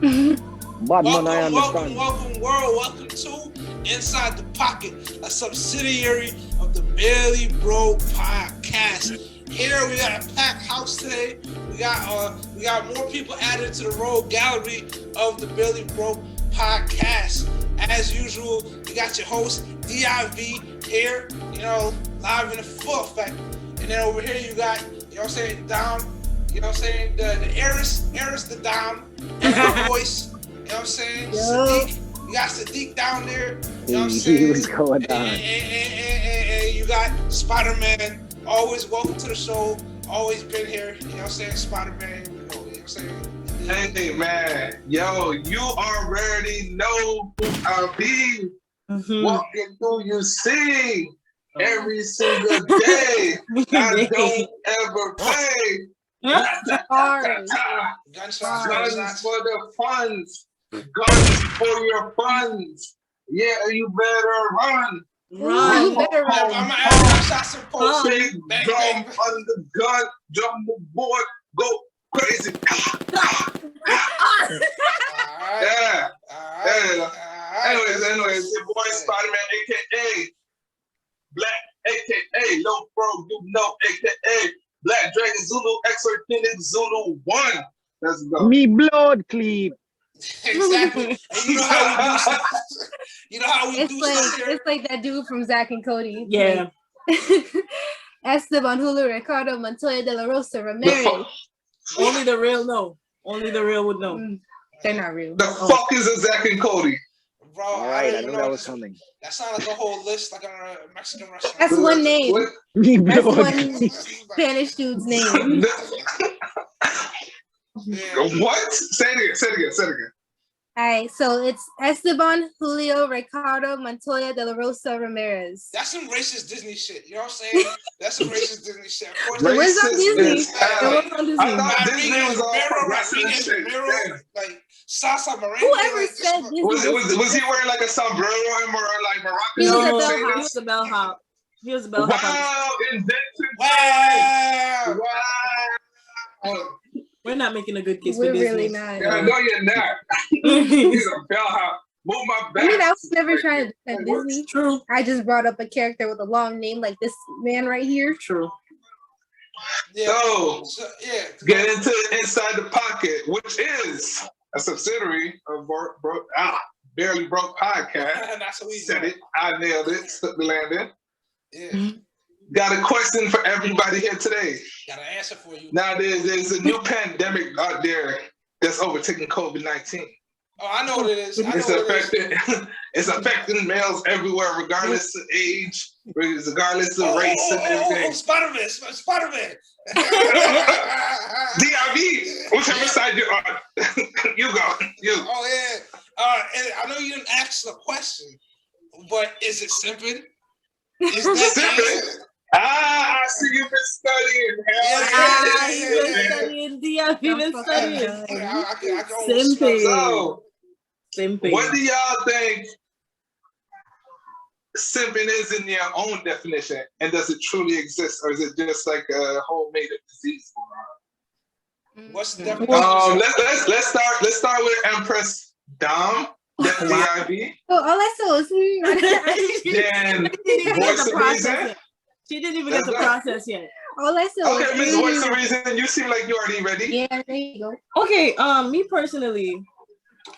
Bad man, I Welcome, understand. world. Welcome to Inside the Pocket, a subsidiary of the Barely Broke Podcast. Here we got a packed house today. We got more people added to the road gallery of the Barely Broke Podcast. As usual, we got your host DIV here, live in the full effect. And then over here you got, Dom, the heiress, the Dom, and her voice. You know what I'm saying? Sadiq. You got Sadiq down there. You know what I'm saying? What's going on? And you got Spider-Man. Always welcome to the show. Always been here. You know what I'm saying? Spider-Man. You know what I'm saying? Hey, man. Yo, you already know who I be. Walking through you see every single day. I don't ever play. Guns for the funds. Guns for your funds. Yeah, you better run. Run. I'm gonna ask shot some posts. Big drum on the gun, jump the board, go crazy. Yeah. Anyways, your boy Spider-Man, aka Black, aka Low Bro, aka Black Dragon Zulu, Exorcinic Zulu 1. Let's go. Me blood clip. Exactly. And you know how we do. It's like that dude from Zack and Cody. Yeah. Esteban, Julio, Ricardo, Montoya, De La Rosa, Ramirez. Only the real know. Only the real would know. They're not real. The fuck is a Zack and Cody? Bro, Right, I knew that was coming. That sounds like a whole list, like a Mexican restaurant. That's one name. What? Me That's blood. one Spanish dude's name. What? Say it again. All right, so it's Esteban, Julio, Ricardo, Montoya, De La Rosa, Ramirez. That's some racist Disney shit. You know what I'm saying? That's some racist Disney shit. Of course, It was on Disney. is hell. It was on Disney. I thought Disney was all Rodriguez, shit. like Sasa Merengue. Whoever like, said Disney. Was he wearing like a sombrero or like Moroccan? He was a He was a bellhop. He was a bellhop. Wow, invention. Wow. We're not making a good case for We're Disney. really not. Yeah, no, you're not. He's a bellhop. Move my back. I mean, I was never trying to defend Disney. True. I just brought up a character with a long name like this man right here. True. Yeah. So, get into Inside the Pocket, which is a subsidiary of Barely Broke Podcast. That's what we Said it. I nailed it. Stuck the landing. Yeah. Got a question for everybody here today. Got an answer for you. Now, there's a new pandemic out there that's overtaking COVID-19. Oh, I know what it is. It's affecting males everywhere, regardless of age, regardless of race and everything. Spider-Man. DIV, whichever side you're on. You go. You. Oh, yeah. And I know you didn't ask the question, but is it simping? Is that Simping? I see you've been studying. You've been studying. DIV been studying. Simping. What do y'all think simping is in your own definition? And does it truly exist? Or is it just like a homemade disease? What's the definition? Let's start with Empress Dom. DIV. Oh, all I saw was Then Voice of Reason. She didn't even get the process yet. all I saw. Okay, Miss Voice of Reason, you seem like you're already ready. Yeah, there you go. Okay, me personally,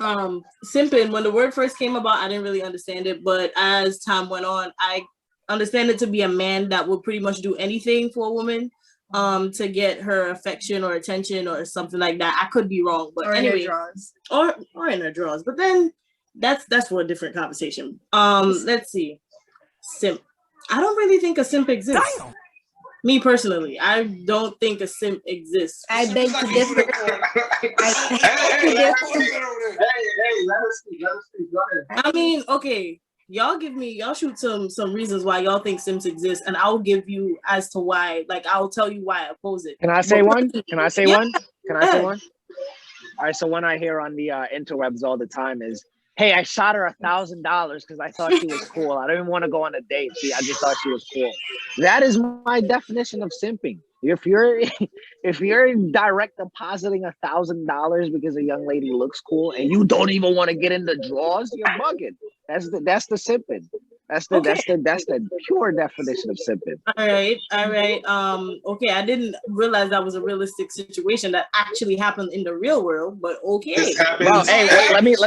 simping, when the word first came about, I didn't really understand it, but as time went on, I understand it to be a man that will pretty much do anything for a woman to get her affection or attention or something like that. I could be wrong, but anyway, or in her drawers. But then that's for a different conversation. Let's see. Simp. I don't really think a simp exists. Damn. Me personally, I don't think a simp exists. I beg to differ. Hey, let us speak. Go ahead. I mean, okay, y'all shoot some reasons why y'all think simps exist, and I'll give you as to why. Like, I'll tell you why I oppose it. Can I say one? All Yeah. right, so one I hear on the interwebs all the time is, hey, I shot her $1,000 because I thought she was cool. I didn't even want to go on a date. See, I just thought she was cool. That is my definition of simping. If you're if you're direct depositing $1,000 because a young lady looks cool and you don't even want to get in the draws, you're bugging. That's the simping. That's the pure definition of simping. All right. Okay, I didn't realize that was a realistic situation that actually happened in the real world, but okay. This happens. Well, hey, let me say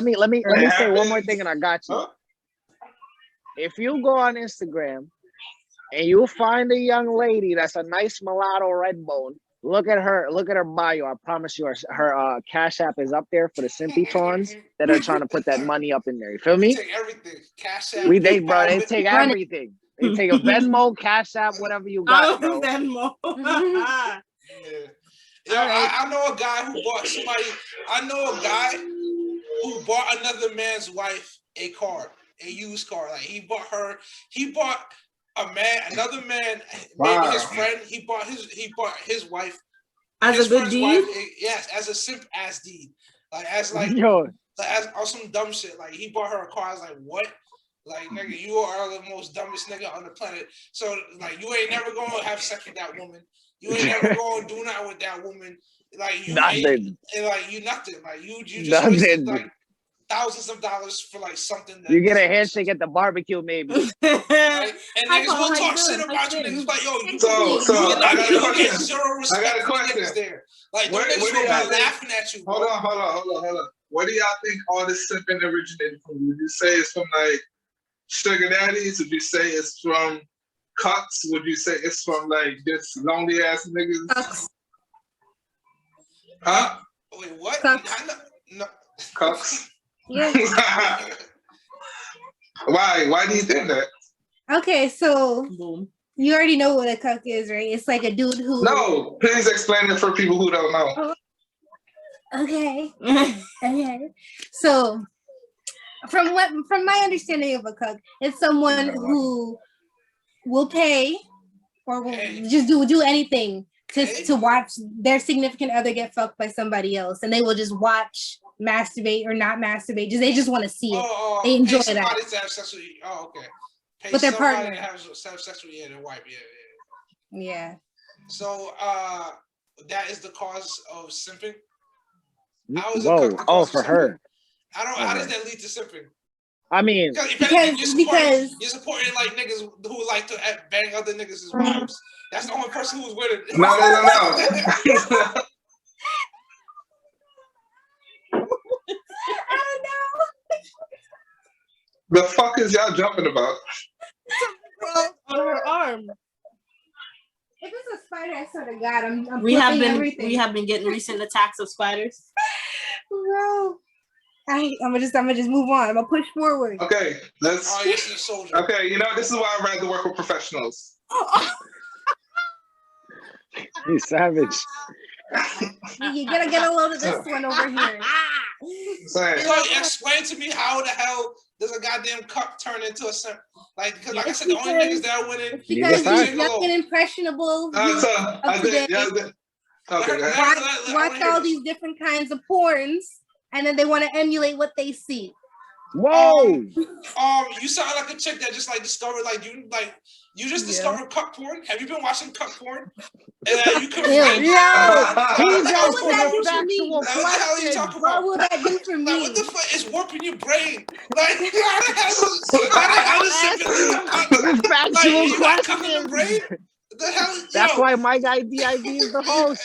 one more happens. thing and I got you. Huh? If you go on Instagram and you find a young lady that's a nice mulatto red bone, look at her bio. I promise you her Cash App is up there for the simpy-trons that are trying to put that money up in there. You feel me? Take everything. Cash App. They take everything. They take a Venmo, Cash App, whatever you got, bro. Venmo. Yeah. I know a guy who bought somebody. I know a guy who bought another man's wife a car, a used car. Like he bought another man, maybe his friend. He bought his wife As his a good friend's deed? wife, yes, as a simp ass deed. As Yo, some dumb shit. Like he bought her a car. I was like, what? Like, nigga, you are the most dumbest nigga on the planet. So like you ain't never gonna have sex with that woman. You ain't never gonna do nothing with that woman. Like you nothing. you nothing. Like you just wasted like thousands of dollars for like something that You get a handshake at the barbecue, maybe. right? And niggas will talk shit about you. Niggas like, yo, you get zero respect. I got a question. Niggas there. Like, Where niggas will be laughing at you. Hold on. Where do y'all think all this simping originated from? Would you say it's from like sugar daddies? Would you say it's from cucks? Would you say it's from like just lonely ass niggas? Cucks. Huh? Wait, what? Cucks. No. Cucks? Yeah. Why do you think that? Okay, so Boom. you already know what a cuck is, right? It's like a dude who. No, please explain it for people who don't know. Okay. Okay. So, from my understanding of a cuck, it's someone who will pay or will just do anything to watch their significant other get fucked by somebody else, and they will just watch, masturbate or not masturbate. They just want to see it. They enjoy that. To have sex with you. Oh, okay. Pay with their somebody partner. to have sex with their wife. Yeah. Yeah. So that is the cause of simping. How is Whoa! Oh, for her. How does that lead to simping? I mean, because you're supporting like niggas who like to bang other niggas' wives. That's the only person who's with it. No. I The fuck is y'all jumping about? On her arm. If it's a spider, I swear to God, I'm We have everything. been getting recent attacks of spiders. Bro, I'm gonna just move on. I'm gonna push forward. Okay, let's. Oh, yes, you're a soldier. Okay, this is why I'd rather work with professionals. you savage. You gotta get a load of this one over here. Saying. So explain to me how the hell does a goddamn cup turn into a simp? Like, because like I said, the only niggas that are winning. Because Yes, he's young and impressionable. Watch all these different kinds of porns, and then they want to emulate what they see. Whoa! You sound like a chick that just like discovered you just discovered cup porn. Have you been watching cup porn? And you can He's What asking would that a do for me? factual What the hell are you question. talking What about? will that do for Like, me? what the fuck is warping your brain? Like, how the hell is it It's factual you got cup in the brain? questions. The hell? That's why Mike IDIV is the host.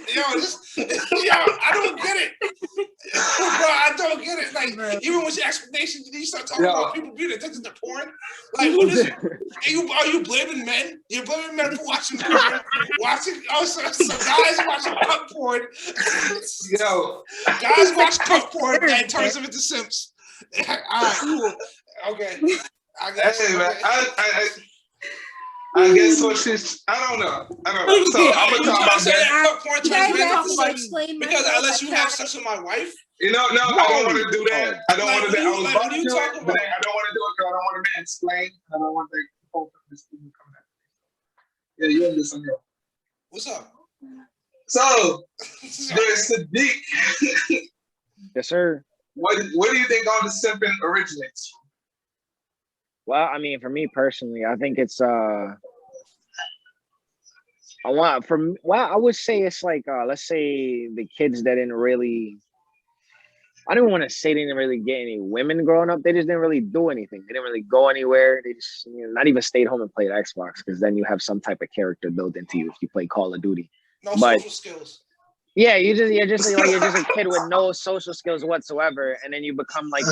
I don't get it. Bro, I don't get it. Like, even with your explanations, you start talking about people being addicted to porn. Like, what is it? Are you blaming men? You're blaming men for watching porn. So guys watching cup porn. Guys watch cup porn and turns them into simps. All right, cool. Okay. I guess. Hey, man, I guess what she's. I don't know. So I'm gonna talk about that. Because unless you have sex with my wife. No, I don't want to do that. I don't want to do that. I was about What are you to, talking but about? I don't want to do it because I don't want to mansplain. I don't want the whole thing to come out. Yeah, you understand. What's up? So there's Sadiq. Yes, sir. What do you think all the simping originates from? Well, I mean, for me personally, I think it's I would say it's like let's say the kids that didn't really. I didn't want to say they didn't really get any women growing up. They just didn't really do anything. They didn't really go anywhere. They just not even stayed home and played Xbox because then you have some type of character built into you if you play Call of Duty. No social skills. Yeah, you're just a kid with no social skills whatsoever, and then you become like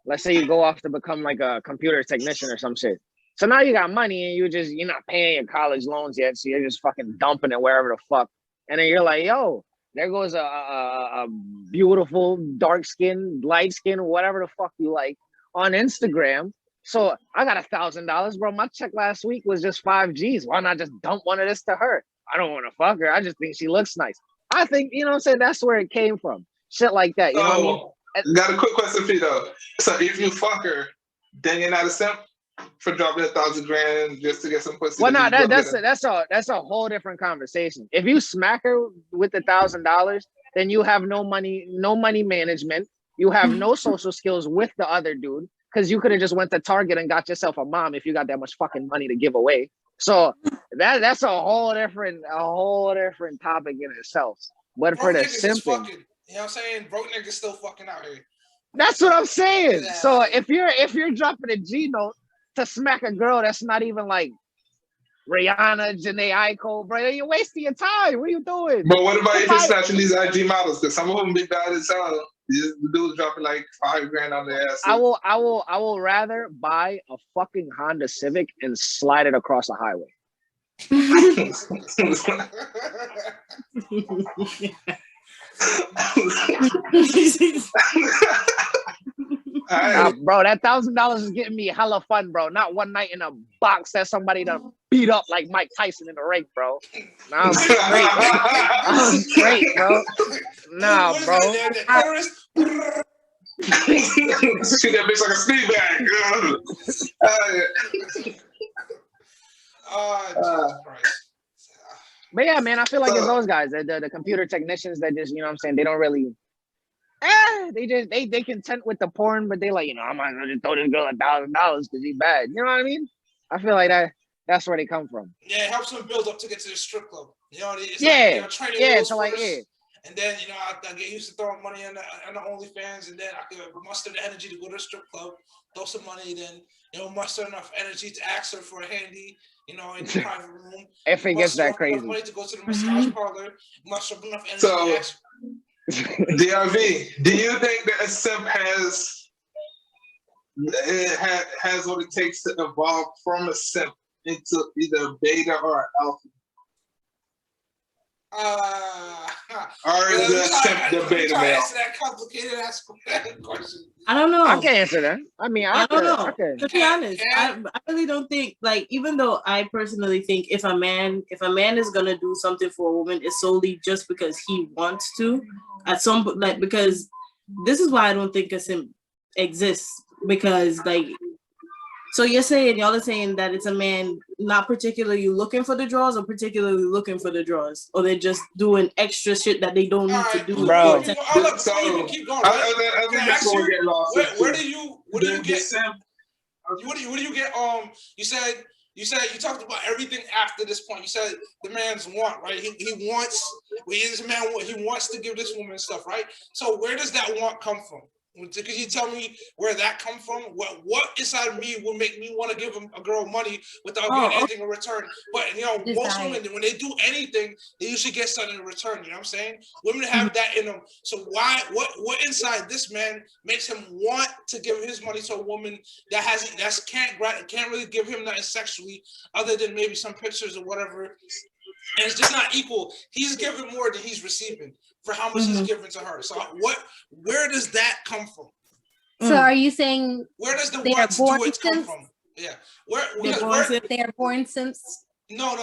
let's say you go off to become like a computer technician or some shit. So now you got money and you're not paying your college loans yet, so you're just fucking dumping it wherever the fuck, and then you're like, yo. There goes a beautiful dark skin, light skin, whatever the fuck you like on Instagram. So I got $1,000, bro. My check last week was just 5 G's. Why not just dump one of this to her? I don't want to fuck her. I just think she looks nice. I think, you know what I'm saying? That's where it came from. Shit like that. You know what I mean? Got a quick question for you though. So if you fuck her, then you're not a simp for dropping $1,000 just to get some pussy. Well, no, that's a whole different conversation. If you smack her with $1,000, then you have no money management. You have no social skills with the other dude because you could have just went to Target and got yourself a mom if you got that much fucking money to give away. So that's a whole different topic in itself. But for the simping, you know what I'm saying? Broke niggas still fucking out here. That's what I'm saying. Yeah. So if you're dropping a G note to smack a girl that's not even like Rihanna, Janae Aiko, bro, you're wasting your time. What are you doing? But what about if you're snatching these IG models? Because some of them big bad as hell. These dudes dropping like $5,000 on their ass. I will rather buy a fucking Honda Civic and slide it across a highway. Bro, that $1,000 is getting me hella fun, bro. Not one night in a box that somebody done beat up like Mike Tyson in the ring, bro. Nah, I'm straight, bro. Nah, bro. See that bitch like a speed bag. Jesus Christ. But yeah, man, I feel like it's those guys, the computer technicians that just, you know what I'm saying, they don't really, they content with the porn, but they like, you know, I might as well just throw this girl $1,000 because she's bad. You know what I mean? I feel like that's where they come from. Yeah, it helps them build up to get to the strip club. You know, it's training first, and then, you know, I get used to throwing money on the OnlyFans, and then I can muster the energy to go to the strip club, throw some money, then, you know, muster enough energy to ask her for a handy, you know, in the private room. If it gets that crazy. Money to go to the massage parlor, muster enough energy to ask. DRV, do you think that a simp has what it takes to evolve from a simp into either a beta or an alpha? Or is the simp the beta male? Answer that complicated ass question. I don't know. I can answer that. I mean, I don't know. Okay. To be honest, I really don't think, like, even though I personally think if a man is gonna do something for a woman, it's solely just because he wants to. Because this is why I don't think a simp exists, because like, so y'all are saying that it's a man not particularly looking for the draws or particularly looking for the draws, or they're just doing extra shit that they don't need to do. Bro. Keep going. Where do you get you said you talked about everything after this point. You said the man's want, right? He wants to give this woman stuff, right? So where does that want come from? Could you tell me where that come from? What inside of me will make me want to give a girl money without getting anything in return? But, you know, most women, when they do anything, they usually get something in return. You know what I'm saying? Women have that in them. So what inside this man makes him want to give his money to a woman that can't really give him nothing sexually other than maybe some pictures or whatever? And it's just not equal. He's giving more than he's receiving for how much he's giving to her. So where does that come from? So are you saying where does the want to do it come from? Yeah. They are born simps? No.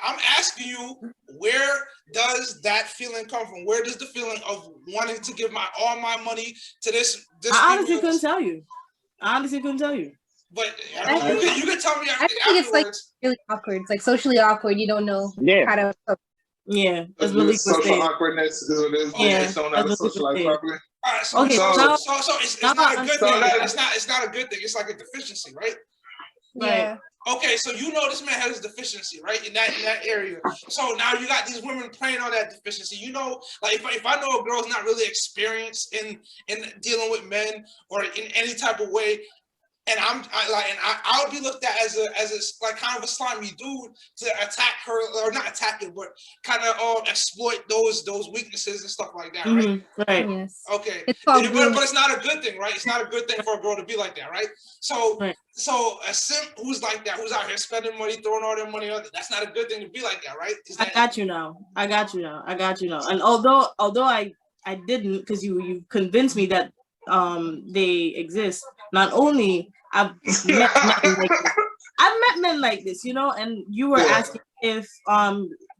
I'm asking you, where does that feeling come from? Where does the feeling of wanting to give all my money to this I honestly couldn't tell you. But you can tell me. I think it's like really awkward. It's like socially awkward. You don't know how to. Yeah, that's what social awkwardness is what it is. Yeah, so not a socialized properly. All right, so it's not a good thing. It's not a good thing. It's like a deficiency, right? Yeah. Okay, so you know this man has a deficiency, right? In that area. So now you got these women playing on that deficiency. You know, like if I know a girl's not really experienced in dealing with men or in any type of way, and I would be looked at as a like kind of a slimy dude to attack her, or not attack it, but kind of exploit those weaknesses and stuff like that, right? Right. Yes. Okay, It's but called it's not a good thing, right? It's not a good thing for a girl to be like that, right? So Right. so a simp who's like that, who's out here spending money, throwing all their money on, that's not a good thing to be like that, right? I got you now. And although I didn't, because you convinced me that they exist. Not only I've met men like this, you know, and you were asking if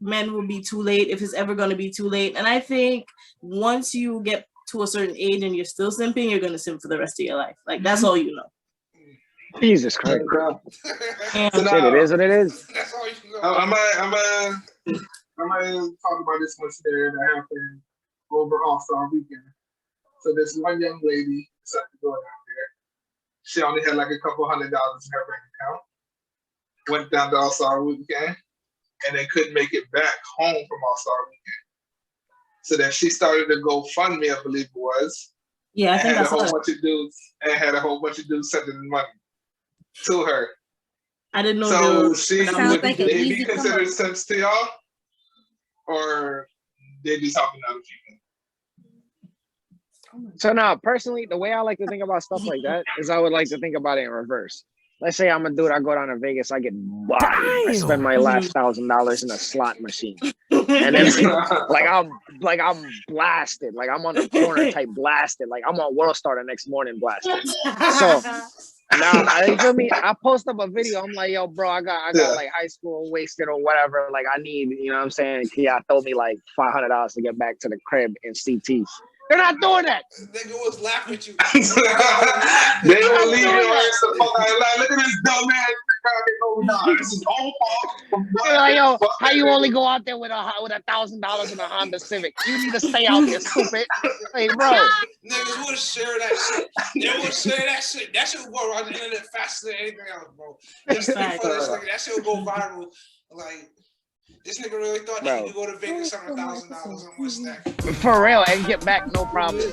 men will be too late, if it's ever going to be too late. And I think once you get to a certain age and you're still simping, you're going to simp for the rest of your life. Like, that's all you know. Jesus Christ. And So now, it is what it is. That's all you know. I'm gonna talk about this one there that happened over All-Star Weekend. So this one young lady decided to go down there. She only had like a couple $100 in her bank account. Went down to All-Star Weekend, and they couldn't make it back home from All-Star Weekend. So then she started a GoFundMe, I believe it was. yeah, I think had a that's whole all. bunch of dudes sending money to her. I didn't know. So she Sounds would like an they easy be come considered up. simps to y'all, or they just helping other people? So now, personally, the way I like to think about stuff like that is I would like to think about it in reverse. Let's say I'm a dude, I go down to Vegas, I get bodied. I spend my last $1,000 in a slot machine. And then like I'm blasted. Like I'm on the corner type blasted. Like I'm on World Star the next morning blasted. So now, you feel me? I post up a video. I'm like, yo, bro, I got like high school wasted or whatever. Like I need, you know what I'm saying? Yeah, throw me like $500 to get back to the crib in CT. They're not doing that. Nigga was laughing at you. They don't leave your ass the fuck out. Like, look at this dumb ass. This is all fault. They're like, yo, how you only go out there with $1,000 in a Honda Civic? You need to stay out there, stupid. Hey, bro. Niggas would share that shit. They would share that shit. That shit would go around the internet faster than anything else, bro. This nigga, that shit would go viral. Like, this nigga really thought that he could go to Vegas on $1,000 on one stack. For real, and get back no problem.